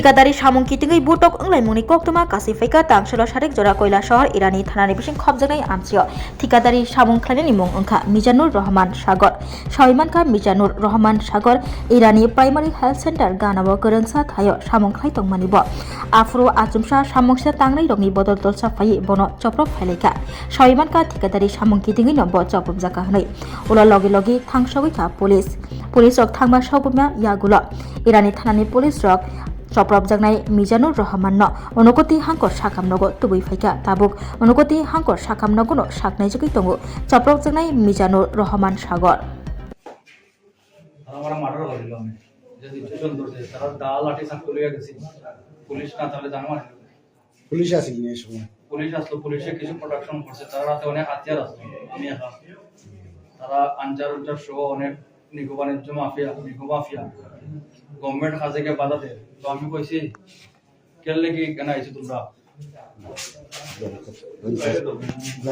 ঠিকাদারি সামংকি tingui butok englaimuni koktoma kasifeka tangselo sarek jora koila শহর ইরানি থানানি বিসিং খবজানাই আমসিও ঠিকাদারি সামং খাইনি মুং ওংখা মিজানুর রহমান সাগর সয়মানকা মিজানুর রহমান সাগর ইরানি প্রাইমারি হেলথ সেন্টার গানাবো গরংসা থাयो সামং খাই তংমানিবো আফরো আচুমসা সামংসা তাংনাই রংনি বদল তলসা ফাই বনো চপ্রক ফাইলাইকা সয়মানকা ঠিকাদারি সামংকি tingui নম্বর চপ্রক জাকা হनै উলা লগে লগে থাংসগৈকা পুলিশ রক থাংবা সগুমা ইয়াগুলো ইরানি থানানি পুলিশ রক চপ্রব জাগনাই মিজানুর রহমান অনুকতি হাঙ্কর সাকামনগো তুবুই ফাইকা তাবুক অনুকতি হাঙ্কর সাকামনগো সাকনাই জুকি তঙ্গু চপ্রব জাগনাই মিজানুর রহমান সাগর আমরা মার্ডার করিল আমি যে নির্যাতন করছে তারা দা লাঠি চাকু লইয়া গেছি পুলিশ না তাহলে জানো পুলিশ আছে কি এই সময় পুলিশ আসলো পুলিশে কিছু প্রোডাকশন করছে তার হাতে অনেক হাতিয়ার আছে আমি একা তারা আনজার সহ অনেক নিকো বাণিজ্য মাফিয়া গভর্নমেন্ট কাজে বাধা দেয় তো আমি কইছি কেন লাগি কেন আইছো তোমরা